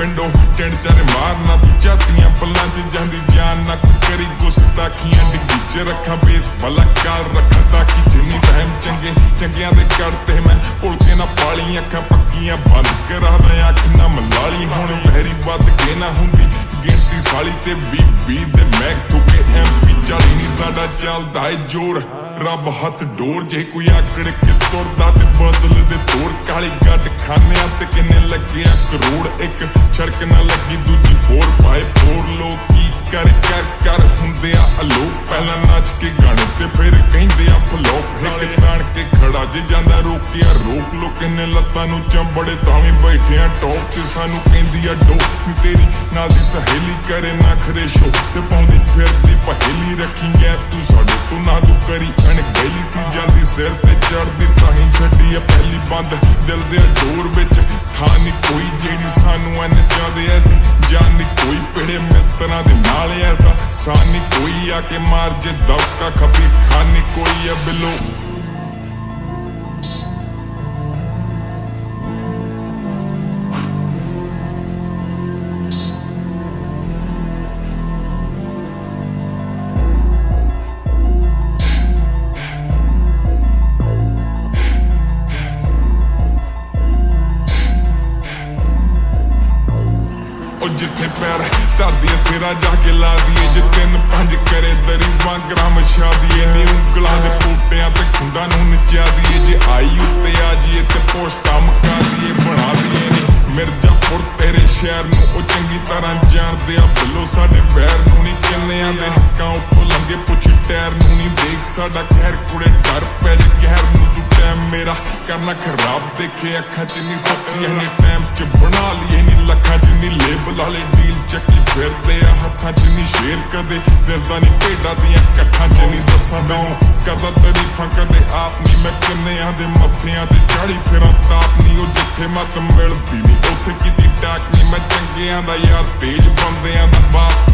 ਪਿੰਡੋਂ ਟਿੰਡ ਚਾਰੇ ਮਾਰਨਾ ਤੂੰ ਝਾਤੀਆਂ ਪੱਲਾਂ 'ਚ ਜਾਂਦੀ ਜਾਨ ਨਾ ਕੋਈ ਕਰੀ ਗੁਸਤਾਖੀਆਂ ਡਿੱਗੀ 'ਚ ਰੱਖਾਂ ਬੇਸ ਭਲਾ ਕਾਲ ਰੱਖਾਂ ਤਾਂ ਕਿ ਜਿੰਨੀ ਟਾਈਮ ਚੰਗਿਆਂ ਦੇ ਕੱਢਤੇ ਮੈਂ ਭੁੱਲ ਕੇ ਨਾ ਪਾਲੀ ਅੱਖਾਂ ਪੱਕੀਆਂ ਬੰਦ ਕਰਾ ਦਾ ਅੱਖ ਨਾ ਮਲਾਲੀ ਹੁਣ ਲਹਿਰੀ ਵੱਧ ਕੇ ਨਾ ਹੁੰਦੀ ਗਿਣਤੀ ਸਾਲੀ ਤੇ 20 ਦੇ ਮੈਂ ਠੁਕੇ MP 40 ਨਹੀਂ ਸਾਡਾ ਚੱਲਦਾ ਏ ਜੋਰ ਰੱਬ ਹੱਥ ਡੋਰ ਜੇ ਕੋਈ ਆਕੜ ਕੇ ਤੁਰਦਾ ਤੇ ਬਦਲ ਦੇ ਤੋੜ ਕਾਲੀ ਗੱਡ ਖਾਨਿਆਂ ਤੇ ਕਿੰਨੇ ਲੱਗਿਆ ਕਰੋੜ ਇੱਕ ਛੜਕ ਨਾ ਲੱਗੀ ਦੂਜੀ ਫੋਰ ਪਾਏ ਫੋਰ ਲੋਕੀ ਕਰ ਹੁੰਦੇ ਆ ਅਲੋ ਪਹਿਲਾਂ ਨੱਚ ਕੇ ਗਾਣੇ ਤੇ ਫਿਰ ਕਹਿੰਦੇ ਆ ਫਲੋਪ ਇੱਕ ਤਾਣ ਕੇ ਖੜਾ ਜੇ ਜਾਂਦਾ ਰੋਕਿਆ ਰੋਕ ਲੋ ਕਿੰਨੇ ਲੱਤਾਂ ਨੂੰ ਚੰਬੜੇ ਤਾਂ ਵੀ ਬੈਠਿਆ ਟੌਪ ਤੇ ਸਾਨੂੰ ਕਹਿੰਦੀ ਆ ਡੋ ਨੀ ਤੇਰੀ ਨਾਲ ਦੀ ਸਹੇਲੀ ਕਰੇ ਨਾ ਖਰੇ ਸ਼ੋ ਤੇ ਪਾਉਂਦੀ ਫਿਰਦੀ ਪਹੇਲੀ ਰੱਖੀ ਗਿਆ ਤੂੰ ਸਾਡੇ ਤੋਂ ਨਾ ਤੂੰ ਕਰੀ ਗੈਲੀ ਸੀ ਜਲਦੀ ਸਿਰ ਤੇ ਚੜਦੀ ਤਾਂ ਹੀ ਛੱਡੀ ਆ ਪਹਿਲੀ ਬੰਦ ਦਿਲ ਦੇ ਡੋਰ ਵਿੱਚ ਥਾਂ ਨੀ ਕੋਈ ਜਿਹੜੀ ਸਾਨੂੰ ਐਨ ਚਾਹਦੇ ਐਸੀ ਜਾਨ ਨੀ ਕੋਈ ਪਿੜੇ ਮਿੱਤਰਾਂ ਦੇ ਨਾਲ ਐਸਾ ਸਾਨੀ ਕੋਈ ਆ ਕੇ ਮਾਰ ਜੇ ਦੌਕਾ ਖੱਬੀ ਖਾਨੀ ਕੋਈ ਆ ਬਿਲੋ ਜਿੱਥੇ ਪੈਰ ਧਰਦੀ ਸਿਰਾ ਜਾ ਕੇ ਲਾ ਦੀਏ ਜੇ 3-5 ਕਰੇ ਦਰੀ ਵਾਂਗਰਾ ਮਛਾ ਦੀਏ ਨੀ ਉਂਗਲਾਂ ਦੇ ਪੋਟਿਆਂ ਤੇ ਖੁੰਡਾਂ ਨੂੰ ਨਚਾ ਦੀਏ ਜੇ ਆਈ ਉੱਤੇ ਆ ਜੀਏ ਤੇ ਪੋਸਟਾਂ ਮਕਾ ਦੀਏ ਬਣਾ ਦੀਏ ਨੀ ਮਿਰਜ਼ਾਪੁਰ ਤੇਰੇ ਸ਼ਹਿਰ ਨੂੰ ਉਹ ਚੰਗੀ ਤਰ੍ਹਾਂ ਜਾਣਦੇ ਆ ਬਿੱਲੋ ਸਾਡੇ ਵੈਰ ਨੂੰ ਨੀ ਕਿੰਨਿਆਂ ਦੇ ਹੱਕਾਂ ਉੱਪਰ ਲੰਗੇ ਪੁੱਛ ਟੈਰ ਨੂੰ ਨੀ ਦੇਖ ਸਾਡਾ ਖੈਰ ਕੁੜੇ ਡਰ ਪੈ ਜੇ ਕਹਿਰ ਨੂੰ ਤੂੰ ਟਾਈਮ ਮੇਰਾ ਕਰਨਾ ਖਰਾਬ ਦੇਖੇ ਅੱਖਾਂ 'ਚ ਨੀ ਸੱਚੀ ਇਹਨੇ ਟਾਈਮ 'ਚ ਬਣਾ ਲਈਏ ਨੀ ਲੱਖਾਂ 'ਚ ਨੀ ਲੇਬਲ ਵਾਲੇ ਡੀਲ ਚੱਕੀ ਫਿਰਦੇ ਆ ਹੱਥਾਂ 'ਚ ਨੀ ਸ਼ੇਰ ਕਦੇ ਦਿਸਦਾ ਨੀ ਭੇਡਾਂ ਦੀਆਂ ਕੱਠਾਂ 'ਚ ਨੀ ਦੱਸਾਂ ਮੈਨੂੰ ਕਰਦਾ ਤਾਰੀਫਾਂ ਕਦੇ ਆਪ ਨੀ ਮੈਂ ਕਿੰਨਿਆਂ ਦੇ ਮੱਥਿਆਂ ਤੇ ਚਾੜੀ ਫਿਰਾਂ ਤਾਪ ਨੀ ਉਹ ਜਿੱਥੇ ਮਤ ਮਿਲਦੀ ਨੀ ਉੱਥੇ ਕਿਤੇ ਟਾਕ ਨੀ ਮੈਂ ਚੰਗਿਆਂ ਦਾ ਯਾਰ ਤੇਜ ਬੰਦਿਆਂ ਦਾ ਬਾਪ